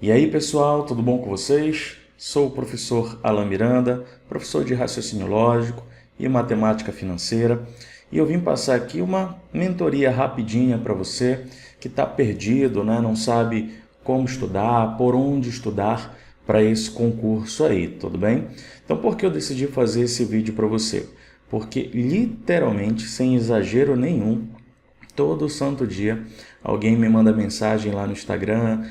E aí, pessoal, tudo bom com vocês? Sou o professor Alan Miranda, professor de raciocínio lógico e matemática financeira, e eu vim passar aqui uma mentoria rapidinha para você que está perdido, né? Não sabe como estudar, por onde estudar para esse concurso aí, tudo bem? Então, por que eu decidi fazer esse vídeo para você? Porque literalmente, sem exagero nenhum, todo santo dia alguém me manda mensagem lá no Instagram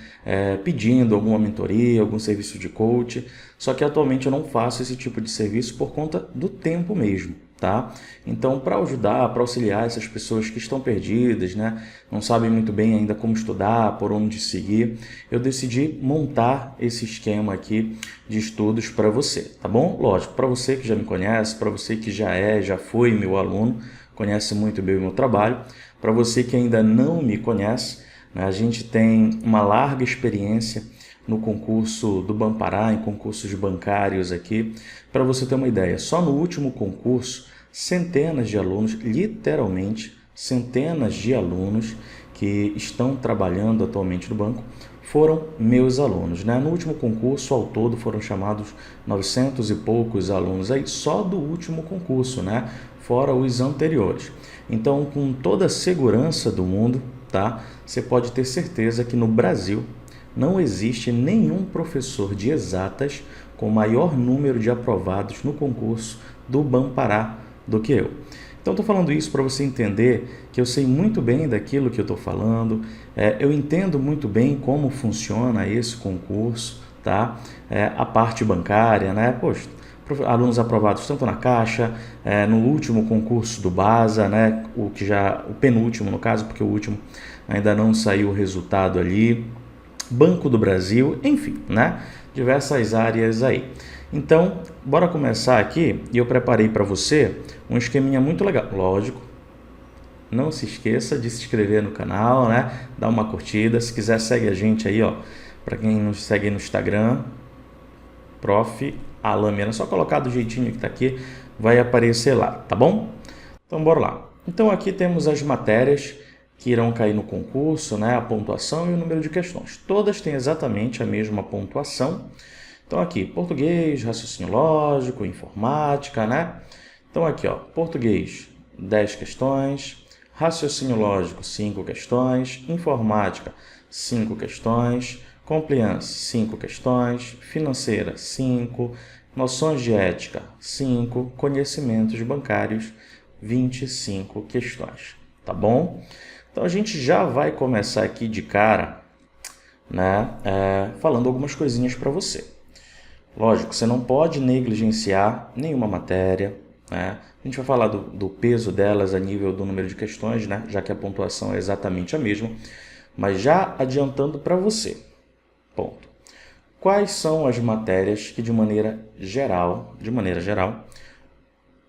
pedindo alguma mentoria, algum serviço de coach, só que atualmente eu não faço esse tipo de serviço por conta do tempo mesmo, tá? Então, para ajudar, para auxiliar essas pessoas que estão perdidas, né, não sabem muito bem ainda como estudar, por onde seguir, eu decidi montar esse esquema aqui de estudos para você, tá bom? Lógico, para você que já me conhece, para você que já foi meu aluno, conhece muito bem o meu trabalho. Para você que ainda não me conhece, né, a gente tem uma larga experiência no concurso do Banpará, em concursos bancários aqui. Para você ter uma ideia, só no último concurso, centenas de alunos, literalmente centenas de alunos que estão trabalhando atualmente no banco, foram meus alunos, né? No último concurso, ao todo, foram chamados 900 e poucos alunos aí, só do último concurso, né? Fora os anteriores. Então, com toda a segurança do mundo, tá? Você pode ter certeza que no Brasil não existe nenhum professor de exatas com maior número de aprovados no concurso do Banpará do que eu. Então, estou falando isso para você entender que eu sei muito bem daquilo que eu estou falando, eu entendo muito bem como funciona esse concurso, tá? A parte bancária, né? Poxa, alunos aprovados tanto na Caixa, no último concurso do BASA, né? O penúltimo no caso, porque o último ainda não saiu o resultado ali, Banco do Brasil, enfim, né? Diversas áreas aí. Então, bora começar aqui e eu preparei para você um esqueminha muito legal. Lógico, não se esqueça de se inscrever no canal, né? Dá uma curtida. Se quiser, segue a gente aí, ó. Para quem nos segue no Instagram, Prof. Alan Miranda, só colocar do jeitinho que está aqui, vai aparecer lá, tá bom? Então, bora lá. Então, aqui temos as matérias que irão cair no concurso, né? A pontuação e o número de questões. Todas têm exatamente a mesma pontuação. Então, aqui, português, raciocínio lógico, informática, né? Então, aqui, ó, português, 10 questões, raciocínio lógico, 5 questões, informática, 5 questões, compliance, 5 questões, financeira, 5, noções de ética, 5, conhecimentos bancários, 25 questões, tá bom? Então, a gente já vai começar aqui de cara, né, falando algumas coisinhas para você. Lógico, você não pode negligenciar nenhuma matéria, né? A gente vai falar do peso delas a nível do número de questões, né? Já que a pontuação é exatamente a mesma, mas já adiantando para você. Ponto. Quais são as matérias que de maneira geral,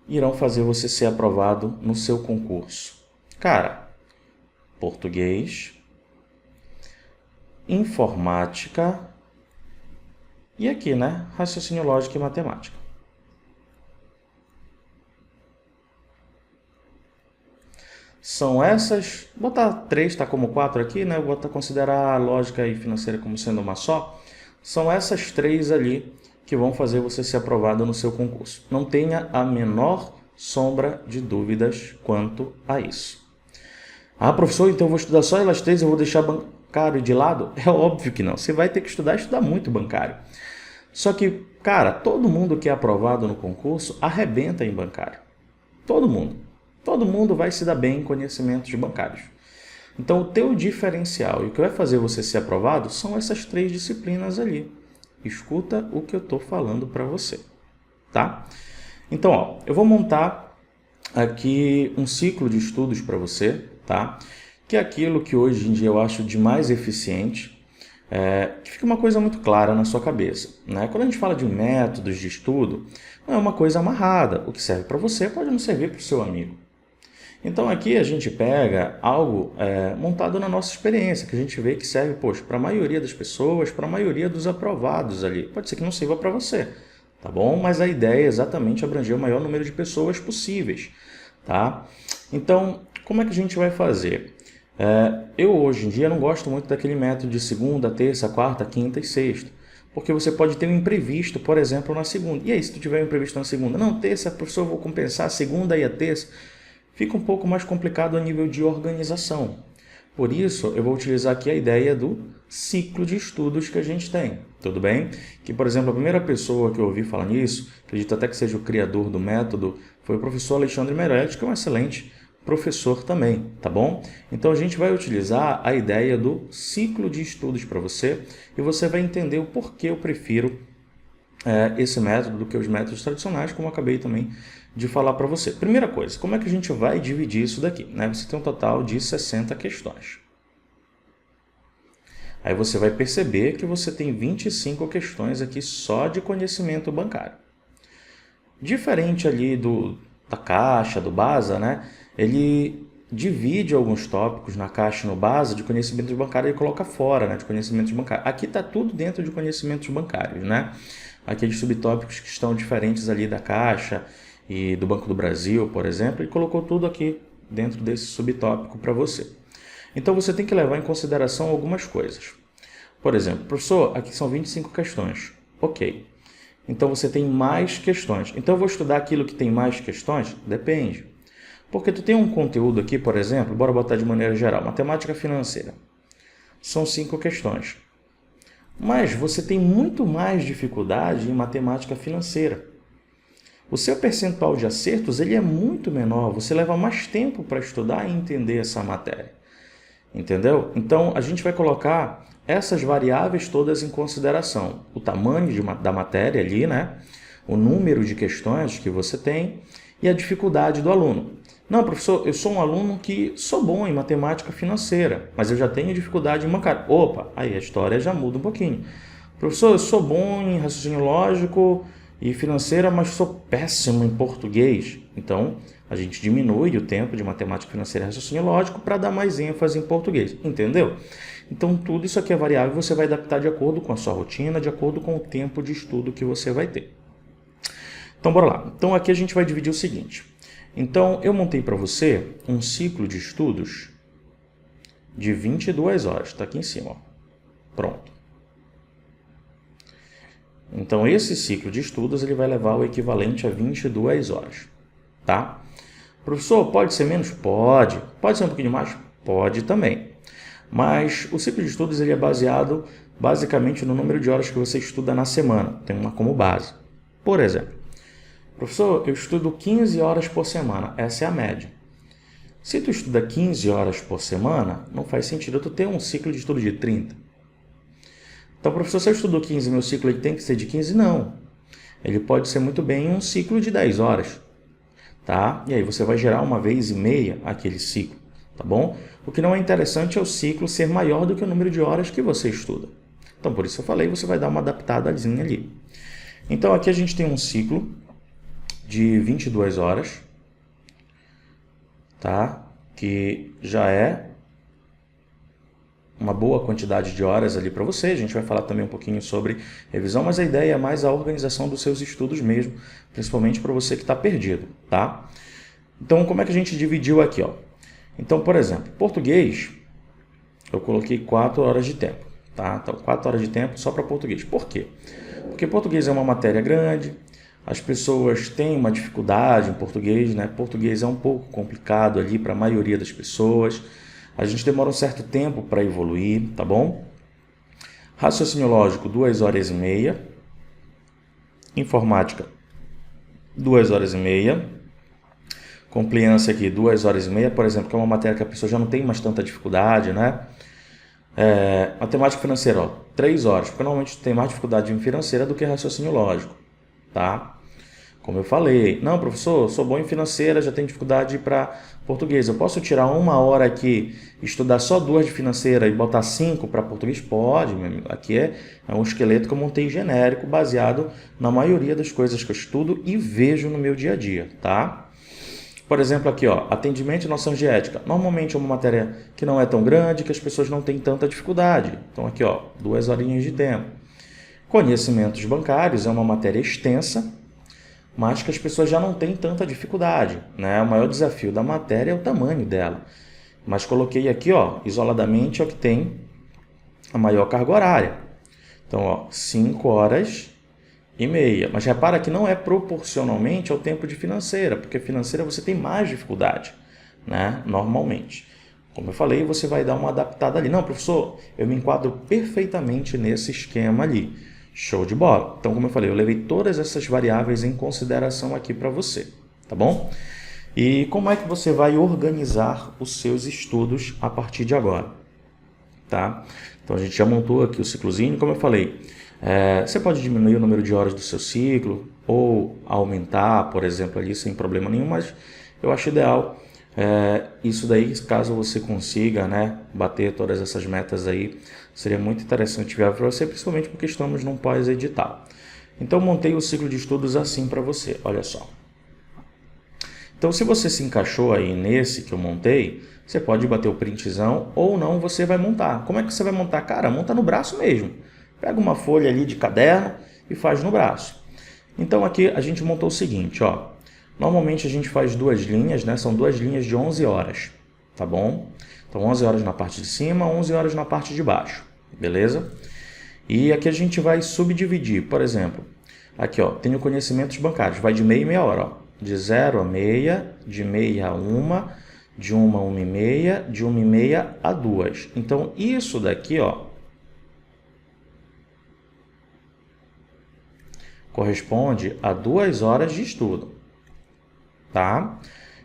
irão fazer você ser aprovado no seu concurso? Cara, português, informática e aqui, né? Raciocínio lógico e matemática. São essas, vou botar 3, tá como 4 aqui, né? Vou considerar a lógica e financeira como sendo uma só. São essas 3 ali que vão fazer você ser aprovado no seu concurso. Não tenha a menor sombra de dúvidas quanto a isso. Ah, professor, então eu vou estudar só elas 3 e eu vou deixar bancário de lado? É óbvio que não. Você vai ter que estudar muito bancário. Só que, cara, todo mundo que é aprovado no concurso arrebenta em bancário. Todo mundo. Todo mundo vai se dar bem em conhecimentos bancários. Então, o teu diferencial e o que vai fazer você ser aprovado são essas 3 disciplinas ali. Escuta o que eu estou falando para você, tá? Então, ó, eu vou montar aqui um ciclo de estudos para você, tá? Que é aquilo que hoje em dia eu acho de mais eficiente, que fica uma coisa muito clara na sua cabeça, né? Quando a gente fala de métodos de estudo, não é uma coisa amarrada. O que serve para você pode não servir para o seu amigo. Então, aqui a gente pega algo montado na nossa experiência, que a gente vê que serve, poxa, para a maioria das pessoas, para a maioria dos aprovados ali. Pode ser que não sirva para você, tá bom? Mas a ideia é exatamente abranger o maior número de pessoas possíveis, tá? Então, como é que a gente vai fazer? Eu hoje em dia não gosto muito daquele método de segunda, terça, quarta, quinta e sexta, porque você pode ter um imprevisto, por exemplo, na segunda. E aí, se tu tiver um imprevisto na segunda? Não, terça, professor, eu vou compensar a segunda e a terça. Fica um pouco mais complicado a nível de organização. Por isso, eu vou utilizar aqui a ideia do ciclo de estudos que a gente tem, tudo bem? Que, por exemplo, a primeira pessoa que eu ouvi falar nisso, acredito até que seja o criador do método, foi o professor Alexandre Meirelles, que é um excelente professor também, tá bom? Então, a gente vai utilizar a ideia do ciclo de estudos para você e você vai entender o porquê eu prefiro esse método do que os métodos tradicionais, como eu acabei também de falar para você. Primeira coisa, como é que a gente vai dividir isso daqui? Você tem um total de 60 questões. Aí você vai perceber que você tem 25 questões aqui só de conhecimento bancário. Diferente ali da Caixa, do Basa, ele divide alguns tópicos na Caixa e no Basa de conhecimentos bancários e coloca fora, de conhecimentos bancários. Aqui está tudo dentro de conhecimentos bancários, Aqueles subtópicos que estão diferentes ali da Caixa e do Banco do Brasil, por exemplo, e colocou tudo aqui dentro desse subtópico para você. Então, você tem que levar em consideração algumas coisas. Por exemplo, professor, aqui são 25 questões. Ok. Então, você tem mais questões. Então, eu vou estudar aquilo que tem mais questões? Depende. Porque tu tem um conteúdo aqui, por exemplo, bora botar de maneira geral, matemática financeira. São 5 questões. Mas você tem muito mais dificuldade em matemática financeira. O seu percentual de acertos ele é muito menor, você leva mais tempo para estudar e entender essa matéria. Entendeu? Então, a gente vai colocar essas variáveis todas em consideração. O tamanho da matéria ali, o número de questões que você tem e a dificuldade do aluno. Não, professor, eu sou um aluno que sou bom em matemática financeira, mas eu já tenho dificuldade em bancária. Opa, aí a história já muda um pouquinho. Professor, eu sou bom em raciocínio lógico e financeira, mas sou péssimo em português. Então, a gente diminui o tempo de matemática financeira e raciocínio lógico para dar mais ênfase em português. Entendeu? Então, tudo isso aqui é variável e você vai adaptar de acordo com a sua rotina, de acordo com o tempo de estudo que você vai ter. Então, bora lá. Então, aqui a gente vai dividir o seguinte. Então, eu montei para você um ciclo de estudos de 22 horas. Está aqui em cima. Ó. Pronto. Então, esse ciclo de estudos ele vai levar o equivalente a 22 horas. Tá? Professor, pode ser menos? Pode. Pode ser um pouquinho mais? Pode também. Mas o ciclo de estudos ele é baseado basicamente no número de horas que você estuda na semana. Tem uma como base. Por exemplo, professor, eu estudo 15 horas por semana. Essa é a média. Se tu estuda 15 horas por semana, não faz sentido tu ter um ciclo de estudo de 30. Então, professor, se eu estudo 15, meu ciclo ele tem que ser de 15? Não. Ele pode ser muito bem um ciclo de 10 horas. Tá? E aí você vai gerar uma vez e meia aquele ciclo. Tá bom? O que não é interessante é o ciclo ser maior do que o número de horas que você estuda. Então, por isso eu falei, você vai dar uma adaptadazinha ali. Então, aqui a gente tem um ciclo de 22 horas, tá? Que já é uma boa quantidade de horas ali para você. A gente vai falar também um pouquinho sobre revisão, mas a ideia é mais a organização dos seus estudos mesmo, principalmente para você que está perdido, tá? Então, como é que a gente dividiu aqui, ó? Então, por exemplo, português, eu coloquei 4 horas de tempo, tá? Então, 4 horas de tempo só para português. Por quê? Porque português é uma matéria grande, as pessoas têm uma dificuldade em português, Português é um pouco complicado ali para a maioria das pessoas. A gente demora um certo tempo para evoluir, tá bom? Raciocínio lógico, 2 horas e meia. Informática, 2 horas e meia. Compliance aqui, 2 horas e meia, por exemplo, que é uma matéria que a pessoa já não tem mais tanta dificuldade, Matemática financeira, ó, 3 horas, porque normalmente tem mais dificuldade em financeira do que raciocínio lógico, tá? Como eu falei, não, professor, sou bom em financeira, já tenho dificuldade para português. Eu posso tirar 1 hora aqui, estudar só 2 de financeira e botar 5 para português? Pode, meu amigo. Aqui é um esqueleto que eu montei genérico, baseado na maioria das coisas que eu estudo e vejo no meu dia a dia, tá? Por exemplo, aqui, ó, atendimento e noções de ética. Normalmente é uma matéria que não é tão grande, que as pessoas não têm tanta dificuldade. Então, aqui, ó, 2 horinhas de tempo. Conhecimentos bancários é uma matéria extensa, mas que as pessoas já não têm tanta dificuldade, O maior desafio da matéria é o tamanho dela. mas coloquei aqui, ó, isoladamente é o que tem a maior carga horária. Então, ó, 5 horas e meia. Mas repara que não é proporcionalmente ao tempo de financeira, porque financeira você tem mais dificuldade, né? Normalmente. Como eu falei, você vai dar uma adaptada ali. Não, professor, eu me enquadro perfeitamente nesse esquema ali. Show de bola. Então, como eu falei, eu levei todas essas variáveis em consideração aqui para você, tá bom? E como é que você vai organizar os seus estudos a partir de agora, tá? Então, a gente já montou aqui o ciclozinho, como eu falei, você pode diminuir o número de horas do seu ciclo ou aumentar, por exemplo, ali sem problema nenhum, mas eu acho ideal isso daí, caso você consiga, né, bater todas essas metas aí, seria muito interessante e viável para você, principalmente porque estamos num pós-edital. Então, montei o ciclo de estudos assim para você, olha só. Então, se você se encaixou aí nesse que eu montei, você pode bater o printzão ou não, você vai montar. Como é que você vai montar? Cara, monta no braço mesmo. Pega uma folha ali de caderno e faz no braço. Então, aqui a gente montou o seguinte, ó. Normalmente a gente faz 2 linhas, né? São 2 linhas de 11 horas, tá bom? Então, 11 horas na parte de cima, 11 horas na parte de baixo, beleza? E aqui a gente vai subdividir, por exemplo, aqui, ó, tem o conhecimentos bancários, vai de meia e meia hora, ó. De 0 a meia, de meia a 1, de 1 a 1 e meia, de 1 e meia a 2. Então, isso daqui, ó, corresponde a 2 horas de estudo, tá?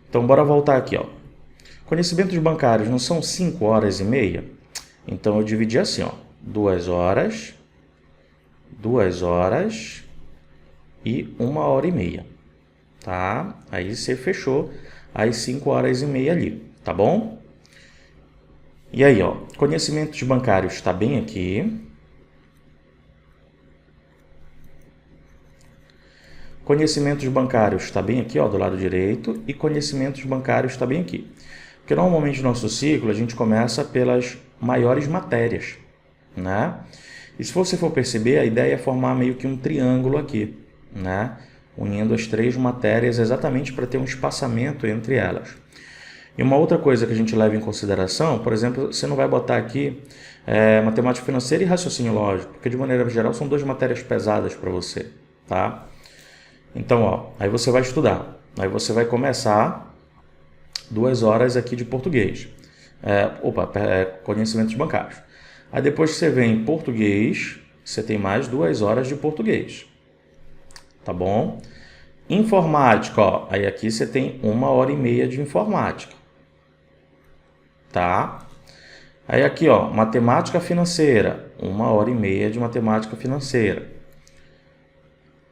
Então, bora voltar aqui, ó. Conhecimentos bancários não são 5 horas e meia? Então, eu dividi assim, ó, 2 horas e 1 hora e meia. Tá? Aí você fechou as 5 horas e meia ali, tá bom? E aí, ó, conhecimentos bancários está bem aqui. Conhecimentos bancários está bem aqui, ó, do lado direito, e conhecimentos bancários está bem aqui. Porque normalmente no nosso ciclo a gente começa pelas maiores matérias, né? E se você for perceber, a ideia é formar meio que um triângulo aqui, né? Unindo as 3 matérias exatamente para ter um espaçamento entre elas. E uma outra coisa que a gente leva em consideração, por exemplo, você não vai botar aqui matemática financeira e raciocínio lógico, porque de maneira geral são 2 matérias pesadas para você, tá? Então, ó, aí você vai estudar, aí você vai começar 2 horas aqui de português, conhecimentos bancários. Aí depois que você vem em português, você tem mais 2 horas de português. Tá bom? Informática, ó, aí aqui você tem 1 hora e meia de informática. Tá? Aí aqui, ó, matemática financeira, 1 hora e meia de matemática financeira.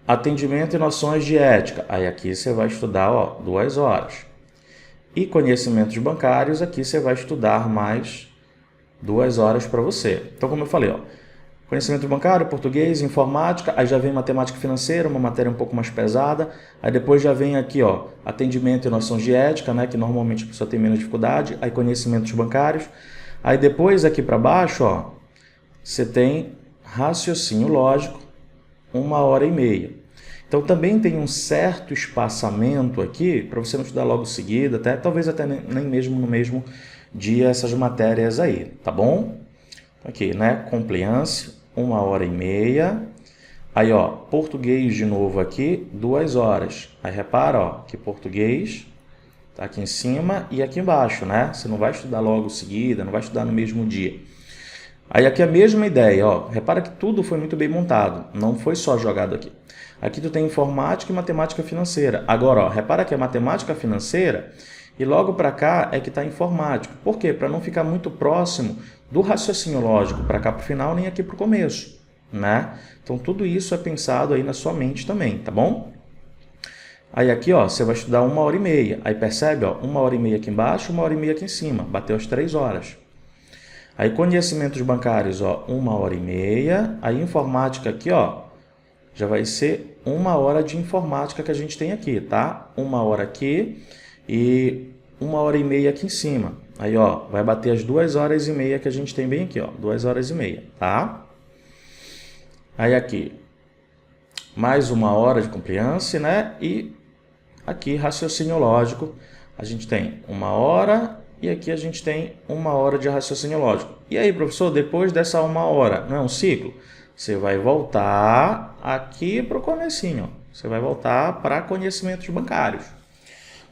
Atendimento e noções de ética, aí aqui você vai estudar, ó, 2 horas. E conhecimentos bancários, aqui você vai estudar mais 2 horas para você. Então, como eu falei, ó, conhecimento bancário, português, informática, aí já vem matemática financeira, uma matéria um pouco mais pesada. Aí depois já vem aqui, ó, atendimento e noções de ética, né, que normalmente a pessoa tem menos dificuldade. Aí conhecimentos bancários. Aí depois aqui para baixo, ó, você tem raciocínio lógico, 1 hora e meia. Então também tem um certo espaçamento aqui para você não estudar logo seguida, talvez até nem mesmo no mesmo dia essas matérias aí, tá bom? Aqui, né? Compliance, 1 hora e meia. Aí, ó, português de novo aqui, 2 horas. Aí, repara, ó, que português tá aqui em cima e aqui embaixo, né? Você não vai estudar logo seguida, não vai estudar no mesmo dia. Aí, aqui a mesma ideia, ó. Repara que tudo foi muito bem montado, não foi só jogado aqui. Aqui tu tem informática e matemática financeira. Agora, ó, repara que é matemática financeira e logo para cá é que está informática. Por quê? Para não ficar muito próximo do raciocínio lógico para cá para o final, nem aqui para o começo, né? Então, tudo isso é pensado aí na sua mente também, tá bom? Aí aqui, ó, você vai estudar 1 hora e meia. Aí percebe, ó, 1 hora e meia aqui embaixo, 1 hora e meia aqui em cima. Bateu as 3 horas. Aí conhecimentos bancários, ó, 1 hora e meia. Aí informática aqui, ó, já vai ser 1 hora de informática que a gente tem aqui, tá? 1 hora aqui e 1 hora e meia aqui em cima. Aí, ó, vai bater as 2 horas e meia que a gente tem bem aqui, ó, 2 horas e meia, tá? Aí aqui, mais 1 hora de compliance, né? E aqui, raciocínio lógico, a gente tem 1 hora e aqui a gente tem 1 hora de raciocínio lógico. E aí, professor, depois dessa 1 hora, não é um ciclo? Você vai voltar aqui para o comecinho, ó. Você vai voltar para conhecimentos bancários.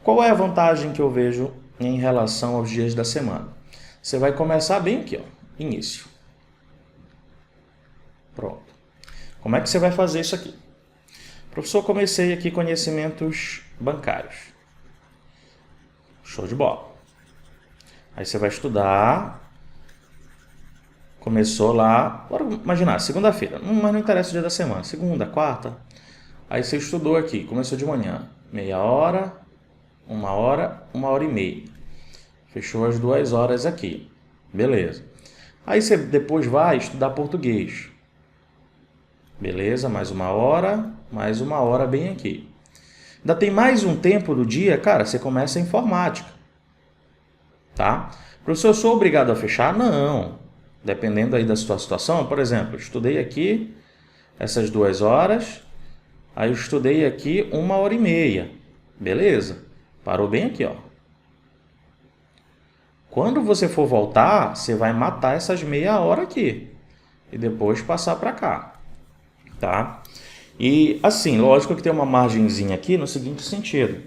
Qual é a vantagem que eu vejo em relação aos dias da semana? Você vai começar bem aqui, ó, início. Pronto. Como é que você vai fazer isso aqui? Professor, comecei aqui conhecimentos bancários. Show de bola. Aí você vai estudar. Começou lá, bora imaginar, segunda-feira, mas não interessa o dia da semana, segunda, quarta. Aí você estudou aqui, começou de manhã, meia hora, 1 hora, 1 hora e meia. Fechou as 2 horas aqui, beleza. Aí você depois vai estudar português. Beleza, mais 1 hora, mais 1 hora bem aqui. Ainda tem mais um tempo do dia, cara, você começa a informática. Tá? Professor, eu sou obrigado a fechar? Não. Dependendo aí da sua situação, por exemplo, eu estudei aqui essas 2 horas, aí eu estudei aqui 1 hora e meia. Beleza, parou bem aqui, ó. Quando você for voltar, você vai matar essas meia hora aqui e depois passar para cá, tá? E assim, lógico que tem uma margenzinha aqui no seguinte sentido.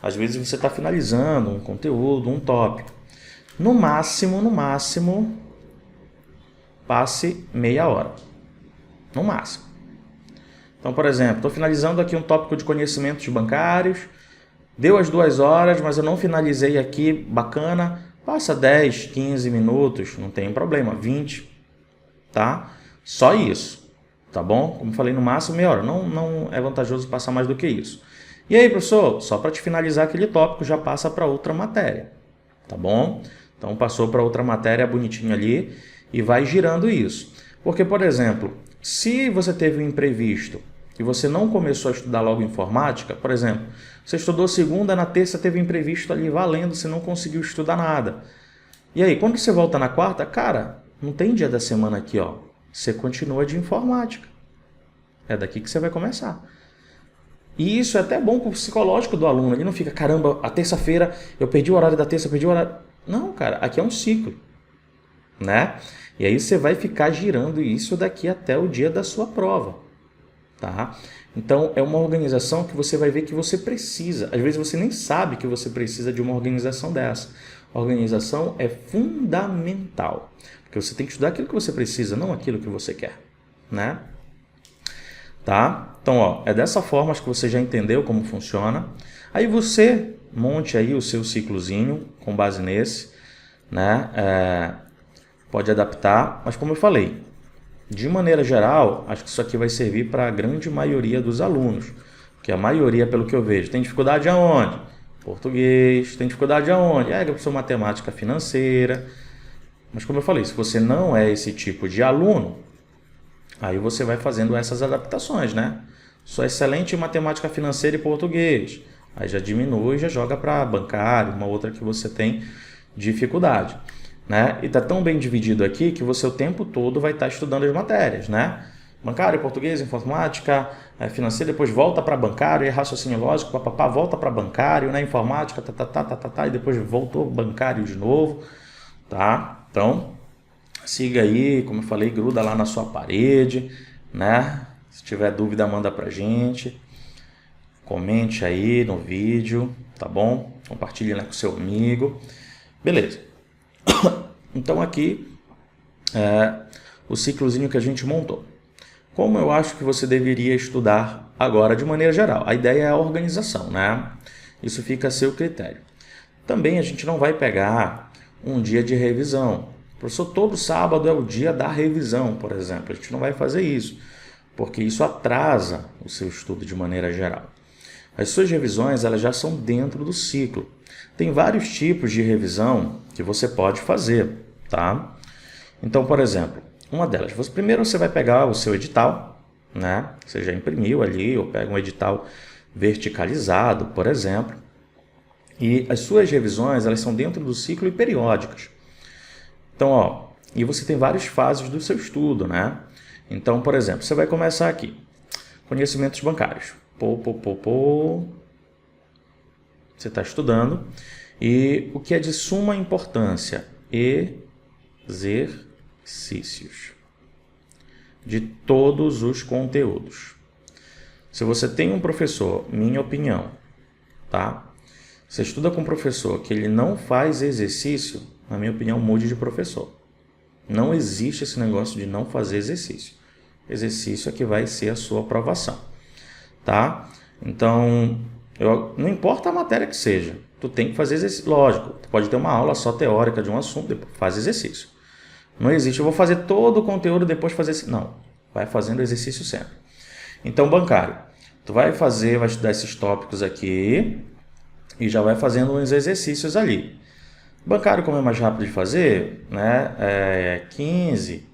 Às vezes você está finalizando um conteúdo, um tópico. No máximo, passe meia hora. No máximo. Então, por exemplo, estou finalizando aqui um tópico de conhecimentos bancários. Deu as 2 horas, mas eu não finalizei aqui, bacana. Passa 10, 15 minutos, não tem problema, 20, tá? Só isso, tá bom? Como falei, no máximo meia hora. Não é vantajoso passar mais do que isso. E aí, professor, só para te finalizar aquele tópico, já passa para outra matéria, tá bom? Então, passou para outra matéria bonitinho ali e vai girando isso. Porque, por exemplo, se você teve um imprevisto e você não começou a estudar logo informática, por exemplo, você estudou segunda, na terça teve um imprevisto ali valendo, você não conseguiu estudar nada. E aí, quando você volta na quarta, cara, não tem dia da semana aqui, ó. Você continua de informática. É daqui que você vai começar. E isso é até bom para o psicológico do aluno. Ele não fica, caramba, a terça-feira eu perdi o horário da terça, perdi o horário... Não, cara, aqui é um ciclo, né? E aí você vai ficar girando isso daqui até o dia da sua prova, tá? Então, é uma organização que você vai ver que você precisa. Às vezes você nem sabe que você precisa de uma organização dessa. A organização é fundamental, porque você tem que estudar aquilo que você precisa, não aquilo que você quer, né? Tá? Então, ó, é dessa forma que você já entendeu como funciona. Aí você monte aí o seu ciclozinho com base nesse, né? Pode adaptar, mas como eu falei, de maneira geral, acho que isso aqui vai servir para a grande maioria dos alunos, porque a maioria, pelo que eu vejo, tem dificuldade aonde? Português, tem dificuldade aonde? Professor, matemática financeira. Mas como eu falei, se você não é esse tipo de aluno, aí você vai fazendo essas adaptações, né? Sou excelente em matemática financeira e português. Aí já diminui, já joga para bancário, uma outra que você tem dificuldade, né? E está tão bem dividido aqui que você o tempo todo vai estar estudando as matérias, né? Bancário, português, informática, financeira, depois volta para bancário, e raciocínio lógico, papapá, volta para bancário, né? Informática, e depois voltou bancário de novo, tá? Então, siga aí, como eu falei, gruda lá na sua parede, né? Se tiver dúvida, manda pra gente. Comente aí no vídeo, tá bom? Compartilhe, né, com seu amigo. Beleza. Então aqui é o ciclozinho que a gente montou. Como eu acho que você deveria estudar agora de maneira geral? A ideia é a organização, né? Isso fica a seu critério. Também a gente não vai pegar um dia de revisão. Professor, todo sábado é o dia da revisão, por exemplo. A gente não vai fazer isso, porque isso atrasa o seu estudo de maneira geral. As suas revisões, elas já são dentro do ciclo. Tem vários tipos de revisão que você pode fazer, tá? Então, por exemplo, uma delas, primeiro você vai pegar o seu edital, né? Você já imprimiu ali, ou pega um edital verticalizado, por exemplo. E as suas revisões, elas são dentro do ciclo e periódicas. Então, ó, e você tem várias fases do seu estudo, né? Então, por exemplo, você vai começar aqui, conhecimentos bancários. Você está estudando E o que é de suma importância? Exercícios de todos os conteúdos. Se você tem um professor, minha opinião, tá? Você estuda com um professor que ele não faz exercício, na minha opinião, mude de professor. Não existe esse negócio de não fazer exercício. Exercício é que vai ser a sua aprovação, tá? Então, não importa a matéria que seja, tu tem que fazer exercício. Lógico, tu pode ter uma aula só teórica de um assunto, depois faz exercício. Não existe, eu vou fazer todo o conteúdo depois fazer esse. Não, vai fazendo exercício sempre. Então, bancário, tu vai estudar esses tópicos aqui e já vai fazendo uns exercícios ali. Bancário, como é mais rápido de fazer, né? 15,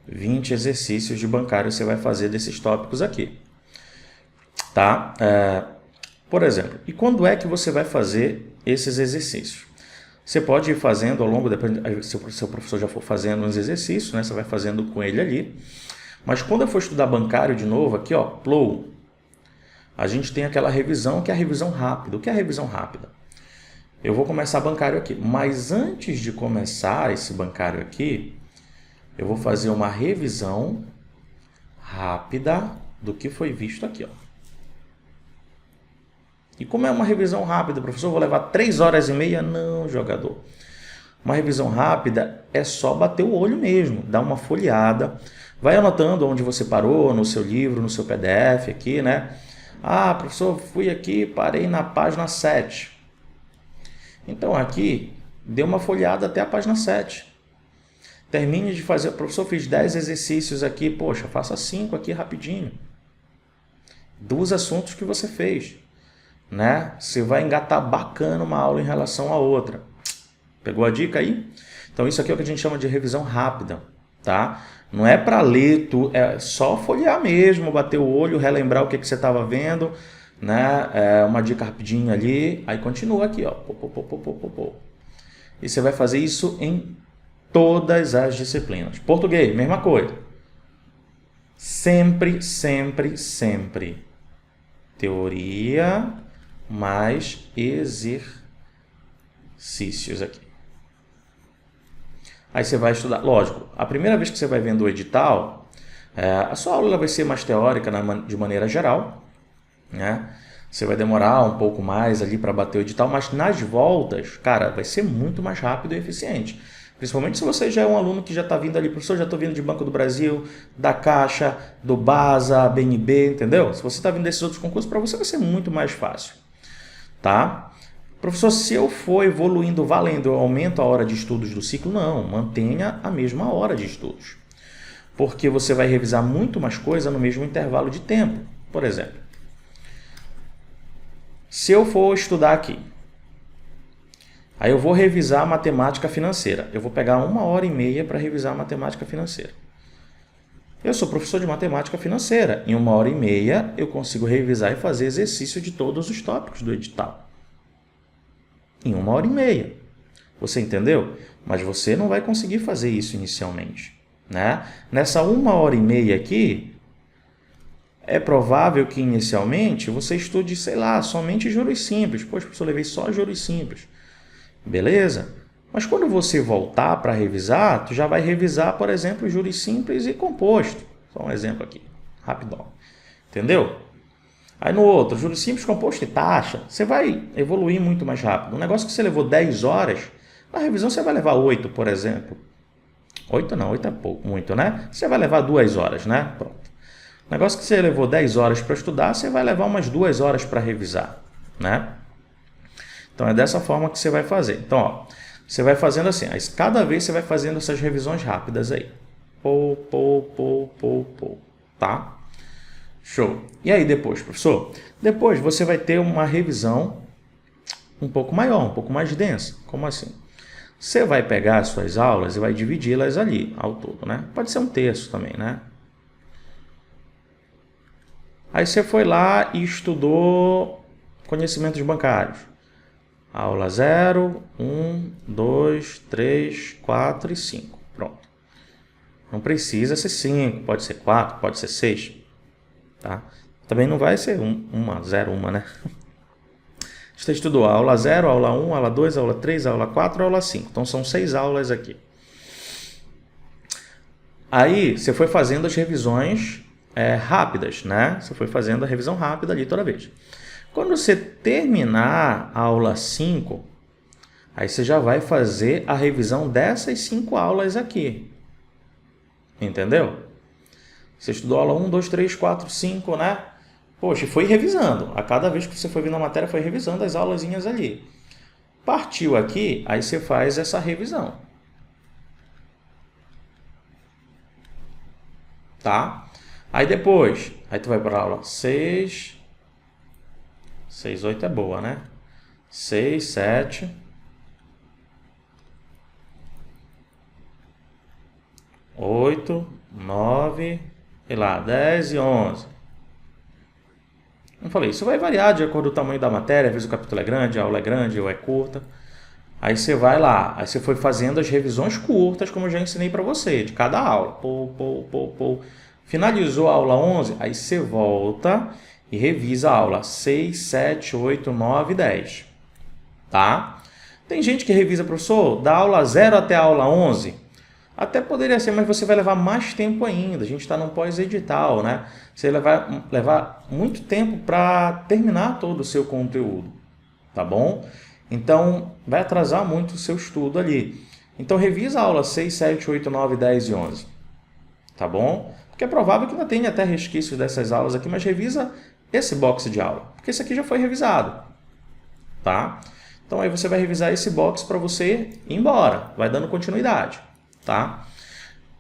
20 exercícios de bancário você vai fazer desses tópicos aqui. Tá? Por exemplo, e quando é que você vai fazer esses exercícios? Você pode ir fazendo ao longo, se o seu professor já for fazendo uns exercícios, né? Você vai fazendo com ele ali. Mas quando eu for estudar bancário de novo, aqui, ó, Flow, a gente tem aquela revisão que é a revisão rápida. O que é a revisão rápida? Eu vou começar bancário aqui, mas antes de começar esse bancário aqui, eu vou fazer uma revisão rápida do que foi visto aqui, ó. E como é uma revisão rápida, professor, eu vou levar 3 horas e meia? Não, jogador. Uma revisão rápida é só bater o olho mesmo, dar uma folheada, vai anotando onde você parou, no seu livro, no seu PDF aqui, né? Ah, professor, fui aqui, parei na página 7. Então, aqui, dê uma folheada até a página 7. Termine de fazer. Professor, fiz 10 exercícios aqui. Poxa, faça 5 aqui rapidinho. Dos assuntos que você fez. Né? Você vai engatar bacana uma aula em relação à outra. Pegou a dica aí? Então, isso aqui é o que a gente chama de revisão rápida. Tá? Não é para ler, é só folhear mesmo, bater o olho, relembrar o que você estava vendo. Né? Uma dica rapidinha ali, aí continua aqui, ó. E você vai fazer isso em todas as disciplinas. Português, mesma coisa. Sempre, sempre, sempre. Teoria mais exercícios aqui. Aí você vai estudar, lógico, a primeira vez que você vai vendo o edital, a sua aula vai ser mais teórica de maneira geral, né? Você vai demorar um pouco mais ali para bater o edital, mas nas voltas, cara, vai ser muito mais rápido e eficiente. Principalmente se você já é um aluno que já está vindo ali, professor, já estou vindo de Banco do Brasil, da Caixa, do BASA, BNB, entendeu? Se você está vindo desses outros concursos, para você vai ser muito mais fácil, tá? Professor, se eu for evoluindo, valendo, eu aumento a hora de estudos do ciclo? Não, mantenha a mesma hora de estudos. Porque você vai revisar muito mais coisa no mesmo intervalo de tempo. Por exemplo, se eu for estudar aqui, aí eu vou revisar a matemática financeira. Eu vou pegar 1h30 para revisar a matemática financeira. Eu sou professor de matemática financeira. Em 1h30 eu consigo revisar e fazer exercício de todos os tópicos do edital. Em 1h30. Você entendeu? Mas você não vai conseguir fazer isso inicialmente, né? Nessa 1h30 aqui, é provável que inicialmente você estude, sei lá, somente juros simples. Poxa, professor, eu levei só juros simples. Beleza? Mas quando você voltar para revisar, tu já vai revisar, por exemplo, juros simples e composto. Só um exemplo aqui, rapidão. Entendeu? Aí no outro, juros simples, composto e taxa, você vai evoluir muito mais rápido. Um negócio que você levou 10 horas, na revisão você vai levar 8, por exemplo. 8 não, 8 é pouco, muito, né? Você vai levar 2 horas, né? Pronto. O negócio que você levou 10 horas para estudar, você vai levar umas 2 horas para revisar, né? Então, é dessa forma que você vai fazer. Então, ó, você vai fazendo assim, cada vez você vai fazendo essas revisões rápidas aí. Tá? Show. E aí depois, professor? Depois você vai ter uma revisão um pouco maior, um pouco mais densa. Como assim? Você vai pegar as suas aulas e vai dividi-las ali, ao todo, né? Pode ser um terço também, né? Aí você foi lá e estudou conhecimentos bancários. Aula 0, 1, 2, 3, 4 e 5. Pronto. Não precisa ser 5, pode ser 4, pode ser 6. Tá? Também não vai ser 0, 1, né? Você estudou a aula 0, aula 1, aula 2, aula 3, aula 4, aula 5. Então são 6 aulas aqui. Aí você foi fazendo as revisões rápidas, né? Você foi fazendo a revisão rápida ali toda vez. Quando você terminar a aula 5, aí você já vai fazer a revisão dessas 5 aulas aqui. Entendeu? Você estudou aula 1, 2, 3, 4, 5, né? Poxa, foi revisando. A cada vez que você foi vindo a matéria, foi revisando as aulazinhas ali. Partiu aqui, aí você faz essa revisão. Tá? Aí depois, aí tu vai para a aula 6, 6, 8 é boa, né? 6, 7, 8, 9, sei lá, 10 e 11. Eu falei, isso vai variar de acordo com o tamanho da matéria, às vezes o capítulo é grande, a aula é grande ou é curta. Aí você vai lá, aí você foi fazendo as revisões curtas, como eu já ensinei para você, de cada aula. Finalizou a aula 11, aí você volta e revisa a aula 6, 7, 8, 9 e 10. Tá? Tem gente que revisa, professor, da aula 0 até a aula 11. Até poderia ser, mas você vai levar mais tempo ainda. A gente está num pós-edital, né? Você vai levar muito tempo para terminar todo o seu conteúdo, tá bom? Então, vai atrasar muito o seu estudo ali. Então, revisa a aula 6, 7, 8, 9, 10 e 11, tá bom? Porque é provável que ainda tenha até resquícios dessas aulas aqui, mas revisa esse box de aula, porque esse aqui já foi revisado, tá? Então, aí você vai revisar esse box para você ir embora, vai dando continuidade. Tá?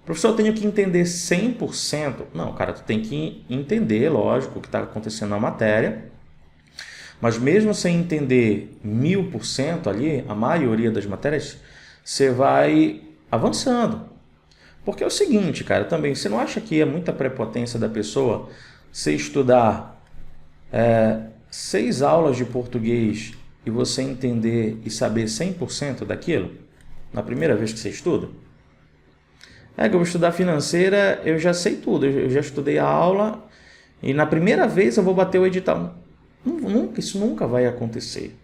Professor, eu tenho que entender 100%? Não, cara, tu tem que entender, lógico, o que está acontecendo na matéria, mas mesmo sem entender 1000% ali, a maioria das matérias, você vai avançando. Porque é o seguinte, cara, também, você não acha que é muita prepotência da pessoa você estudar 6 aulas de português e você entender e saber 100% daquilo na primeira vez que você estuda? Que eu vou estudar financeira, eu já sei tudo, eu já estudei a aula e na primeira vez eu vou bater o edital. Isso nunca vai acontecer.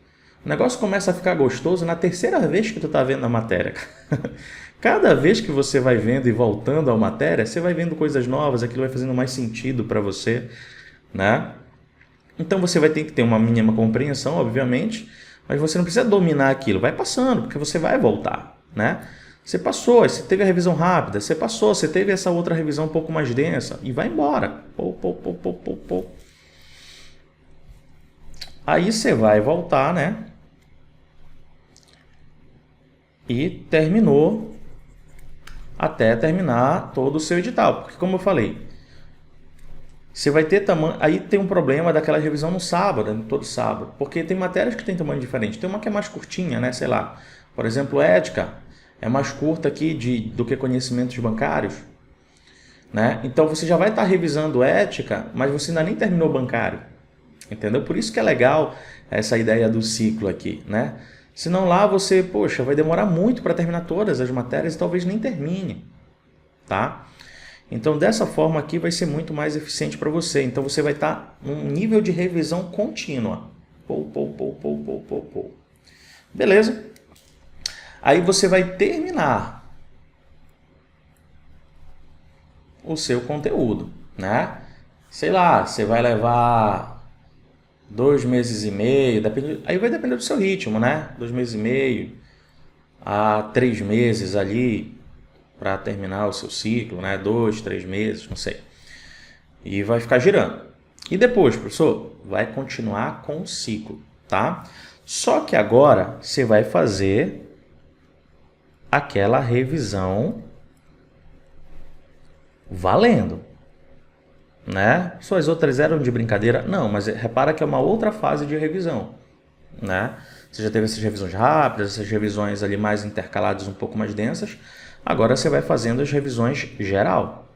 O negócio começa a ficar gostoso na terceira vez que tu está vendo a matéria. Cada vez que você vai vendo e voltando à matéria, você vai vendo coisas novas, aquilo vai fazendo mais sentido para você, né? Então você vai ter que ter uma mínima compreensão, obviamente, mas você não precisa dominar aquilo, vai passando, porque você vai voltar, né? Você passou, você teve a revisão rápida, você passou, você teve essa outra revisão um pouco mais densa e vai embora. Aí você vai voltar, né? E terminou até terminar todo o seu edital. Porque como eu falei, você vai ter tamanho... Aí tem um problema daquela revisão no sábado, todo sábado. Porque tem matérias que tem tamanho diferente. Tem uma que é mais curtinha, né? Sei lá, por exemplo, ética. É mais curta aqui do que conhecimentos bancários, né? Então você já vai estar revisando ética, mas você ainda nem terminou bancário, entendeu? Por isso que é legal essa ideia do ciclo aqui, né? Senão lá você, poxa, vai demorar muito para terminar todas as matérias e talvez nem termine, tá? Então dessa forma aqui vai ser muito mais eficiente para você. Então você vai estar num nível de revisão contínua. Beleza? Aí você vai terminar o seu conteúdo, né? Sei lá, você vai levar 2 meses e meio, aí vai depender do seu ritmo, né? 2 meses e meio a 3 meses ali para terminar o seu ciclo, né? 2, 3 meses, não sei. E vai ficar girando. E depois, professor, vai continuar com o ciclo, tá? Só que agora você vai fazer aquela revisão valendo, né? Só as outras eram de brincadeira? Não, mas repara que é uma outra fase de revisão, né? Você já teve essas revisões rápidas, essas revisões ali mais intercaladas, um pouco mais densas. Agora você vai fazendo as revisões geral,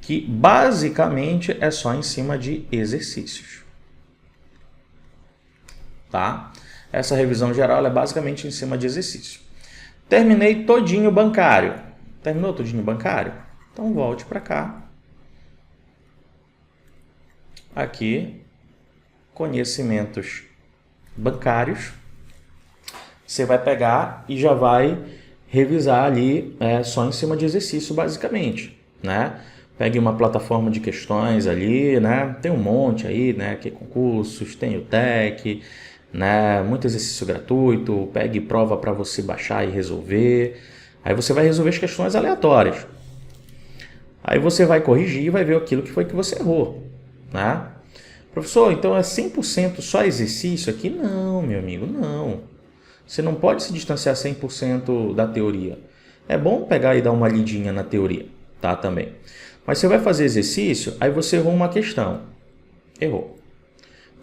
que basicamente é só em cima de exercícios, tá? Essa revisão geral é basicamente em cima de exercício. Terminei todinho bancário. Terminou todinho bancário? Então volte para cá. aqui conhecimentos bancários. Você vai pegar e já vai revisar ali só em cima de exercício, basicamente, né? Pegue uma plataforma de questões ali, né? Tem um monte aí, né? Que concursos, tem o TEC, né? Muito exercício gratuito. Pegue prova para você baixar e resolver. Aí você vai resolver as questões aleatórias. Aí você vai corrigir e vai ver aquilo que foi que você errou, né? Professor, então é 100% só exercício aqui? Não, meu amigo, não. Você não pode se distanciar 100% da teoria. É bom pegar e dar uma lidinha na teoria, tá? Também. Mas você vai fazer exercício, aí você errou uma questão. Errou.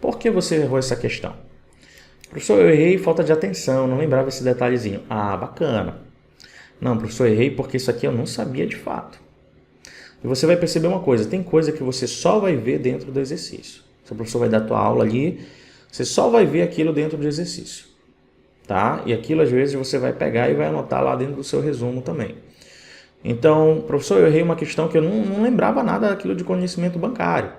Por que você errou essa questão? Professor, eu errei falta de atenção, não lembrava esse detalhezinho. Ah, bacana. Não, professor, eu errei porque isso aqui eu não sabia de fato. E você vai perceber uma coisa, tem coisa que você só vai ver dentro do exercício. Se o professor vai dar a tua aula ali, você só vai ver aquilo dentro do exercício. Tá? E aquilo às vezes você vai pegar e vai anotar lá dentro do seu resumo também. Então, professor, eu errei uma questão que eu não lembrava nada daquilo de conhecimento bancário.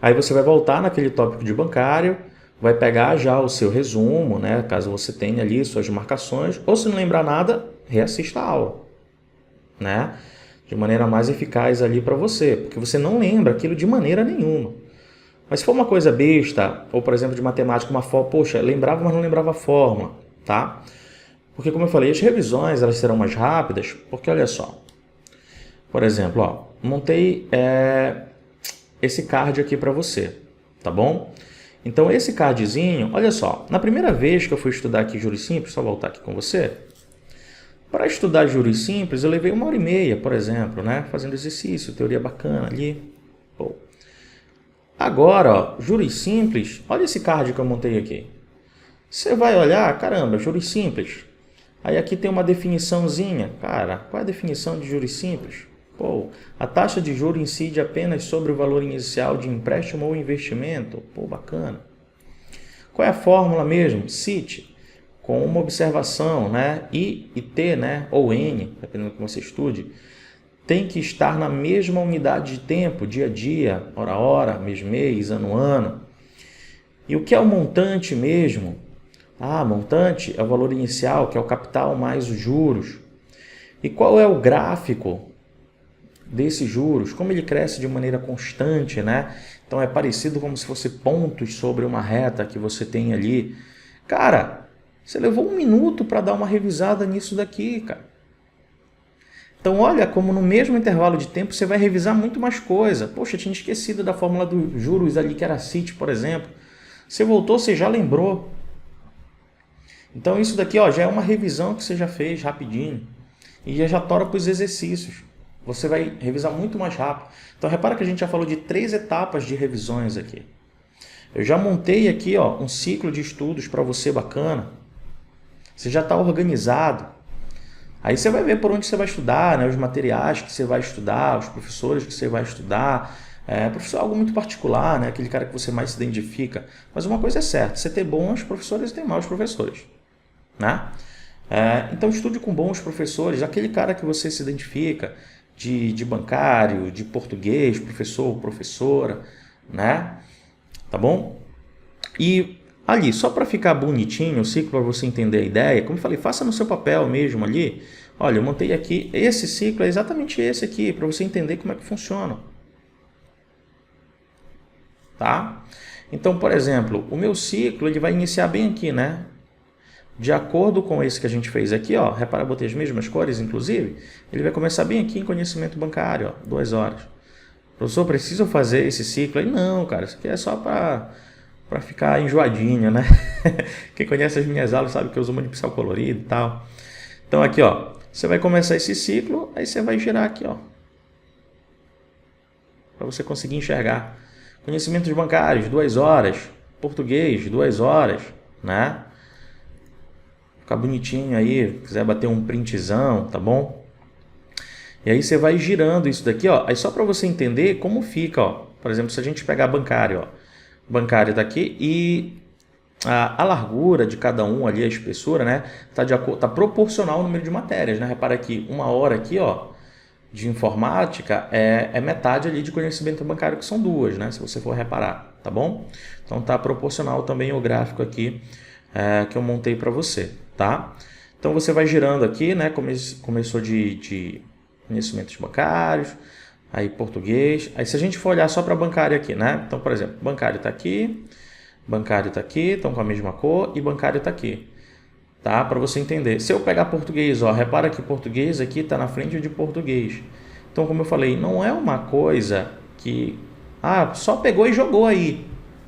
Aí você vai voltar naquele tópico de bancário, vai pegar já o seu resumo, né? Caso você tenha ali suas marcações, ou se não lembrar nada, reassista a aula, né? De maneira mais eficaz ali para você, porque você não lembra aquilo de maneira nenhuma. Mas se for uma coisa besta, ou por exemplo de matemática, uma fórmula, poxa, lembrava, mas não lembrava a fórmula, tá? Porque como eu falei, as revisões elas serão mais rápidas, porque olha só. Por exemplo, ó, montei esse card aqui para você, tá bom? Então esse cardzinho, olha só, na primeira vez que eu fui estudar aqui juros simples, só voltar aqui com você, para estudar juros simples eu levei 1h30, por exemplo, né? Fazendo exercício, teoria bacana ali, pô. Agora, ó, juros simples, olha esse card que eu montei aqui. Você vai olhar, caramba, juros simples. Aí aqui tem uma definiçãozinha. Cara, qual é a definição de juros simples? Pô, a taxa de juros incide apenas sobre o valor inicial de empréstimo ou investimento. Pô, bacana. Qual é a fórmula mesmo? Cite com uma observação, né? I e T, né? Ou N, dependendo do que você estude. Tem que estar na mesma unidade de tempo, dia a dia, hora a hora, mês a mês, ano a ano. E o que é o montante mesmo? Ah, montante é o valor inicial, que é o capital mais os juros. E qual é o gráfico desses juros? Como ele cresce de maneira constante, né? Então é parecido como se fosse pontos sobre uma reta que você tem ali. Cara, você levou 1 minuto para dar uma revisada nisso daqui, cara. Então, olha como no mesmo intervalo de tempo você vai revisar muito mais coisa. Poxa, eu tinha esquecido da fórmula dos juros ali, que era CIT, por exemplo. Você voltou, você já lembrou. Então, isso daqui ó, já é uma revisão que você já fez rapidinho. E já tora para os exercícios. Você vai revisar muito mais rápido. Então, repara que a gente já falou de 3 etapas de revisões aqui. Eu já montei aqui ó, um ciclo de estudos para você bacana. Você já está organizado. Aí você vai ver por onde você vai estudar, né? Os materiais que você vai estudar, os professores que você vai estudar. Professor é algo muito particular, né? Aquele cara que você mais se identifica. Mas uma coisa é certa, você tem bons professores e tem maus professores, né? Então estude com bons professores, aquele cara que você se identifica, de bancário, de português, professor ou professora, né? Tá bom? E ali, só para ficar bonitinho o ciclo, para você entender a ideia, como eu falei, faça no seu papel mesmo ali. Olha, eu montei aqui, esse ciclo é exatamente esse aqui, para você entender como é que funciona. Tá? Então, por exemplo, o meu ciclo ele vai iniciar bem aqui, né? De acordo com esse que a gente fez aqui, ó, repara, eu botei as mesmas cores, inclusive, ele vai começar bem aqui em conhecimento bancário, ó, 2 horas. Professor, preciso fazer esse ciclo? Aí, não, cara, isso aqui é só para ficar enjoadinho, né? Quem conhece as minhas aulas sabe que eu uso muito pincel colorido e tal. Então aqui, ó, você vai começar esse ciclo, aí você vai girar aqui, ó, para você conseguir enxergar. Conhecimentos bancários, 2 horas. Português, 2 horas, né? Ficar bonitinho aí, quiser bater um printzão, tá bom? E aí você vai girando isso daqui, ó, aí só para você entender como fica, ó. Por exemplo, se a gente pegar bancário, ó, bancário tá aqui e a largura de cada um ali, a espessura, né, tá proporcional ao número de matérias, né? Repara aqui, 1 hora aqui, ó, de informática é metade ali de conhecimento bancário, que são 2, né? Se você for reparar, tá bom? Então tá proporcional também o gráfico aqui que eu montei para você, tá? Então você vai girando aqui, né? Começou de conhecimentos bancários, aí português. Aí se a gente for olhar só para bancário aqui, né? Então, por exemplo, bancário está aqui, estão com a mesma cor, e bancário está aqui, tá? Para você entender. Se eu pegar português, ó, repara que português aqui está na frente de português. Então, como eu falei, não é uma coisa que só pegou e jogou aí.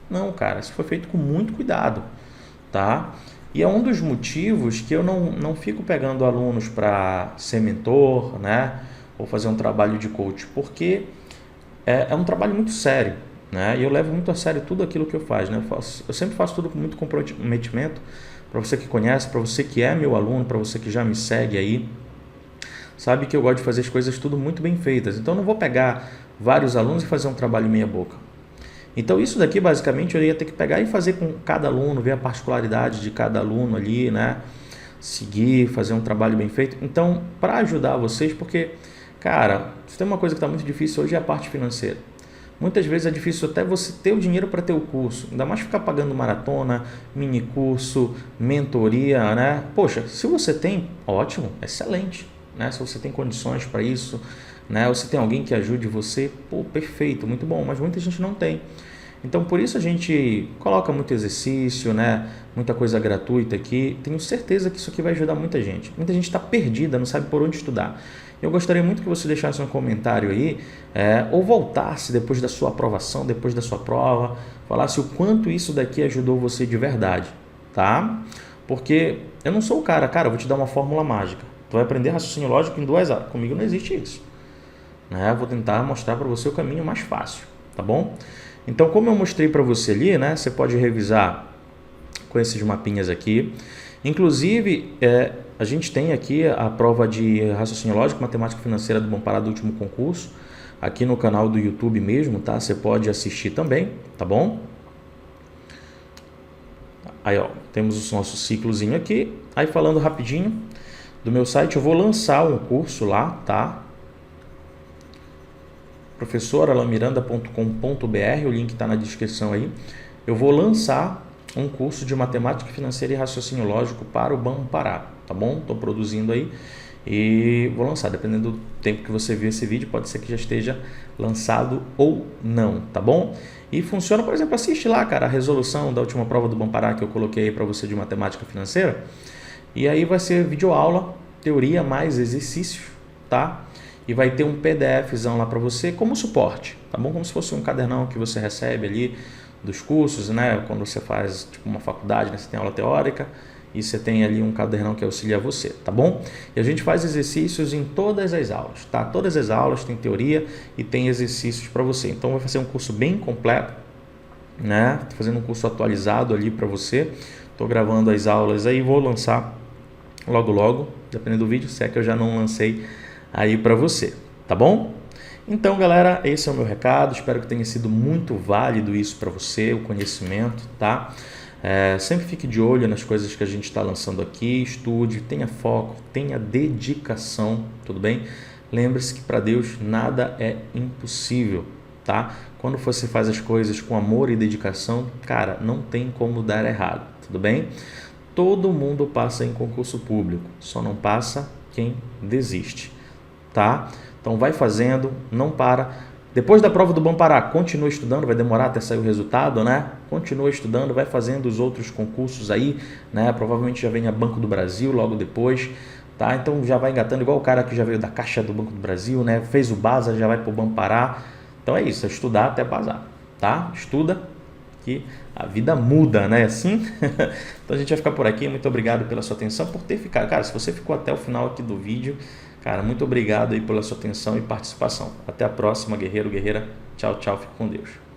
Não, cara, isso foi feito com muito cuidado, tá? E é um dos motivos que eu não fico pegando alunos para ser mentor, né? Ou fazer um trabalho de coach, porque é um trabalho muito sério, né? E eu levo muito a sério tudo aquilo que eu faço, né? Eu sempre faço tudo com muito comprometimento. Para você que conhece, para você que é meu aluno, para você que já me segue aí, sabe que eu gosto de fazer as coisas tudo muito bem feitas. Então eu não vou pegar vários alunos e fazer um trabalho meia boca. Então isso daqui basicamente eu ia ter que pegar e fazer com cada aluno, ver a particularidade de cada aluno ali, né? Seguir, fazer um trabalho bem feito. Então, para ajudar vocês, porque, cara, se tem uma coisa que está muito difícil hoje é a parte financeira. Muitas vezes é difícil até você ter o dinheiro para ter o curso, ainda mais ficar pagando maratona, mini curso, mentoria, né? Poxa, se você tem, ótimo, excelente, né? Se você tem condições para isso, né? Ou se tem alguém que ajude você, pô, perfeito, muito bom, mas muita gente não tem. Então, por isso a gente coloca muito exercício, né? Muita coisa gratuita aqui. Tenho certeza que isso aqui vai ajudar muita gente. Muita gente está perdida, não sabe por onde estudar. Eu gostaria muito que você deixasse um comentário aí, ou voltasse depois da sua aprovação, depois da sua prova, falasse o quanto isso daqui ajudou você de verdade, tá? Porque eu não sou o cara, eu vou te dar uma fórmula mágica. Tu vai aprender raciocínio lógico em 2 horas. Comigo não existe isso, né? Eu vou tentar mostrar para você o caminho mais fácil, tá bom? Então, como eu mostrei para você ali, né? Você pode revisar com esses mapinhas aqui. Inclusive, a gente tem aqui a prova de raciocínio lógico, matemática financeira do Bom Pará do último concurso, aqui no canal do YouTube mesmo, tá? Você pode assistir também, tá bom? Aí, ó, temos o nosso ciclozinho aqui. Aí, falando rapidinho do meu site, eu vou lançar um curso lá, tá? professoralamiranda.com.br, o link está na descrição aí. Eu vou lançar um curso de matemática financeira e raciocínio lógico para o Bom Pará, tá bom? Estou produzindo aí e vou lançar, dependendo do tempo que você viu esse vídeo, pode ser que já esteja lançado ou não, tá bom? E funciona, por exemplo, assiste lá, cara, a resolução da última prova do Bom Pará que eu coloquei aí para você de matemática financeira, e aí vai ser videoaula, teoria mais exercícios, tá? E vai ter um PDFzão lá para você como suporte, tá bom? Como se fosse um cadernão que você recebe ali dos cursos, né? Quando você faz tipo uma faculdade, né? Você tem aula teórica e você tem ali um cadernão que auxilia você, tá bom? E a gente faz exercícios em todas as aulas, tá? Todas as aulas tem teoria e tem exercícios para você. Então vai fazer um curso bem completo, né? Tô fazendo um curso atualizado ali para você. Tô gravando as aulas aí, vou lançar logo, dependendo do vídeo, se é que eu já não lancei aí para você, tá bom? Então, galera, esse é o meu recado, espero que tenha sido muito válido isso para você, o conhecimento, tá? Sempre fique de olho nas coisas que a gente está lançando aqui, estude, tenha foco, tenha dedicação, tudo bem? Lembre-se que para Deus nada é impossível, tá? Quando você faz as coisas com amor e dedicação, cara, não tem como dar errado, tudo bem? Todo mundo passa em concurso público, só não passa quem desiste, tá? Então vai fazendo, não para. Depois da prova do Bom Pará, continua estudando, vai demorar até sair o resultado, né? Continua estudando, vai fazendo os outros concursos aí, né? Provavelmente já vem a Banco do Brasil logo depois, tá? Então já vai engatando igual o cara que já veio da Caixa do Banco do Brasil, né? Fez o BASA, já vai pro Bom Pará. Então é isso, é estudar até basar, tá? Estuda que a vida muda, né? Assim? Então a gente vai ficar por aqui. Muito obrigado pela sua atenção, por ter ficado. Cara, se você ficou até o final aqui do vídeo, cara, muito obrigado aí pela sua atenção e participação. Até a próxima, guerreiro, guerreira. Tchau, tchau. Fique com Deus.